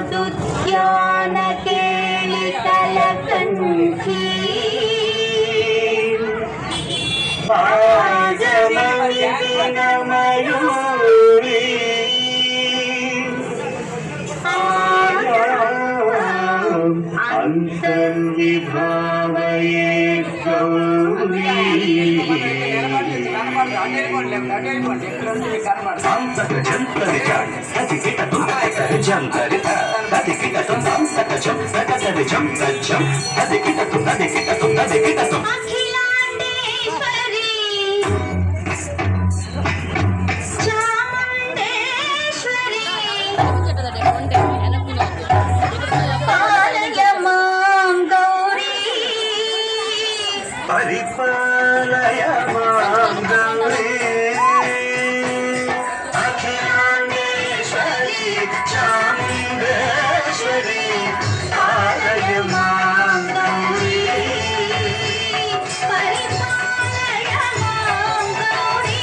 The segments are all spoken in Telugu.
ದುದ್ಯಾನ ಕೇಳಿತಲ ಕಂಠಿ ಭಾಗಮವಿನ ಮಯೂರಿ ಅಂತರ್ವಿಭಾವಯೇ ಗೌರಿ పరిపాలయ మాం గౌరీ అఖిలాండేశ్వరి చాముండేశ్వరి పాలయ మాం గౌరీ పరిపాలయ మాం గౌరీ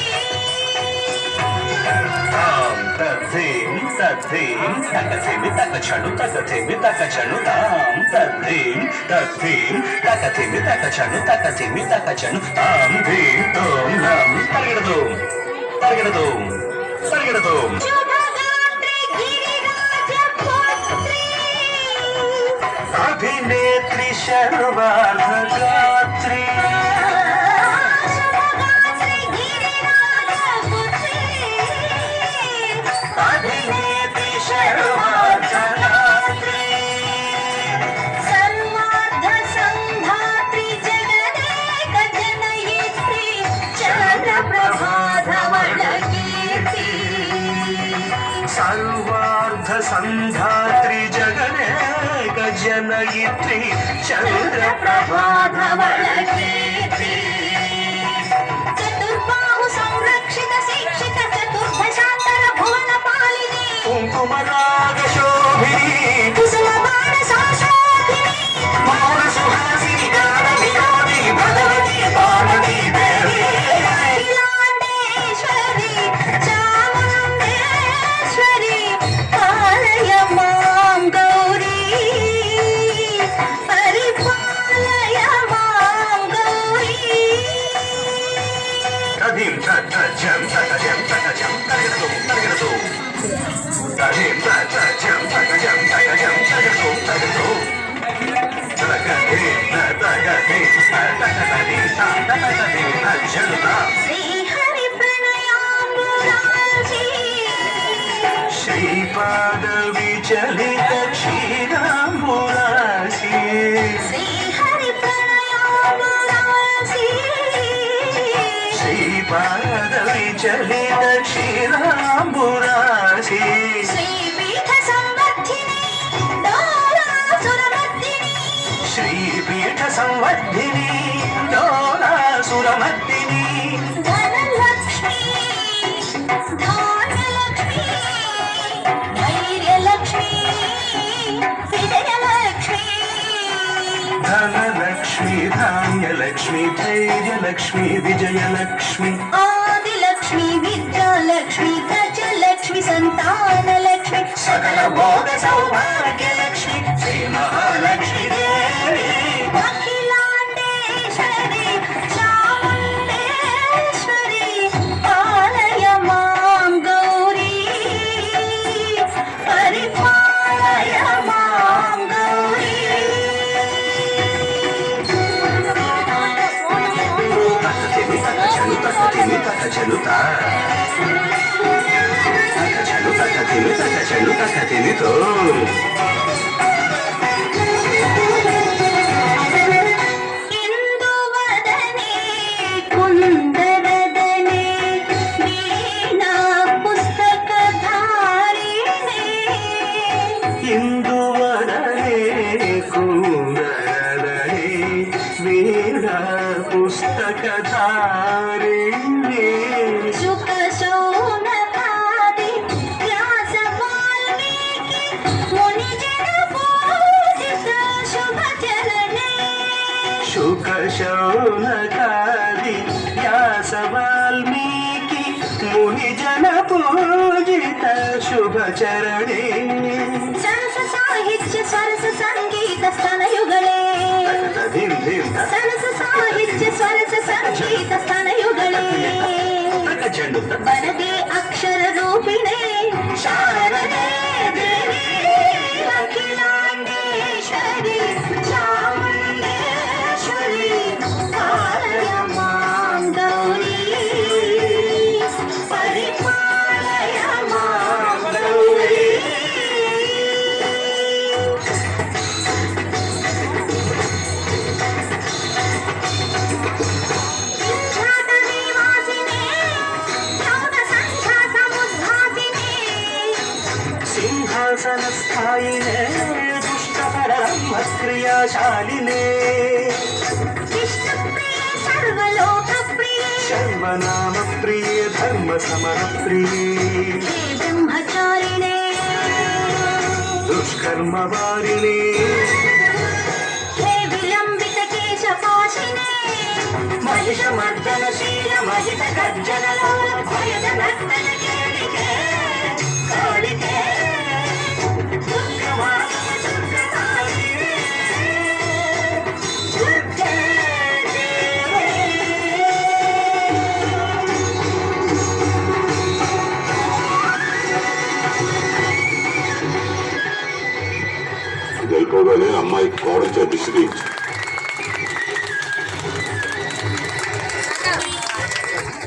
తాం తద్ధీం తద్ధీం తకథిమి తకచను తకథిమి తకచను తాం తద్ధీం తద్ధీం తకథిమి తకచను తకథిమి తకచను తాం ధీం తోం నం తరగడదు తరగడదు తరగడదు అభినేత్రి శర్వార్ధగాత్రి అభినేత్రి శర్వార్ధగాత్రి సర్వార్ధ సంధాత్రి జగదేక జనయిత్రి చంద్రప్రభాధవళ కీర్తి సర్వార్ధ సంధాత్రి జగదేక జనయిత్రి చంద్రప్రభాధవళ కీర్తి చతుర్బాహు సంరక్షిత శిక్షిత చతుర్భశాంతర భువన పాలిని కుంకుమరాగ శోభిని కుసుమ బాణ శాశ్వతిని మౌన సుహాసిని గాన వినోదిని భగవతి పార్వతీ దేవి అఖిలాండేశ్వరి చాముండేశ్వరి పాలయ మాం గౌరీ పరిపాలయ మాం గౌరీ తదిం తజ్జం తగజం తగజం తగడదు తగడదు తదిం తజ్జం తగజం తగజం తగడదు తగడదు తగదిం తగదిం తగదిం తగదిం తజ్జలుతా శ్రీహరి ప్రణయామృతాల్చి శ్రీపాద విచలిత క్షీరాంబురాశి శ్రీహరి ప్రణయామృతాల్చి శ్రీపాద విచలిత క్షీరాంబురాశి శ్రీపీఠ సంవర్ధిని డోలాసురమర్దిని శ్రీపీఠ సంవర్ధిని డోలాసురమర్దిని ధనలక్ష్మి ధాన్యలక్ష్మి ధైర్యలక్ష్మి విజయలక్ష్మి ధనలక్ష్మి ధాన్యలక్ష్మి ధైర్యలక్ష్మి విజయలక్ష్మి ఆదిలక్ష్మి విద్యాలక్ష్మి గజలక్ష్మి సంతానలక్ష్మి సకల భోగ సౌభాగ్యలక్ష్మి శ్రీ మహాలక్ష్మి దేవి అఖిలాండేశ్వరి చాముండేశ్వరి పాలయ మాం గౌరీ పరిపాలయ మాం గౌరీ తకతిమి తకచలు తకతిమి తకచలుతా తకచలు తకతిమి తకచలు తకతిమితో ఇందువదనే కుందరదనే వీణా పుస్తకధారిణే ఇందువదనే కుందరదనే వీణా పుస్తకధారిణి శుక శౌనకాది వ్యాస వాల్మీకి ముని జన పూజిత శుభ చరణే శుక శౌనకాది వ్యాస వాల్మీకి ముని జన పూజిత శుభ చరణే సంస స్థాయినే దుష్టతర క్రియాశాలినే విష్ణుప్రియే సర్వలోకప్రియే సర్వనామ ప్రియే ధర్మ సమర ప్రియే హే బ్రహ్మచారిణే దుష్కర్మ వారినే హే విలంబిత కేశపాశినే మహిషమర్దనశీల మహిత గర్జనలోల భయద నర్తన కేళికే కాళికే దుర్గమాత దుర్గమాలినే దుర్గే ఇది అయిపోగానే అమ్మాయికి కోడలు చేతి శ్రీ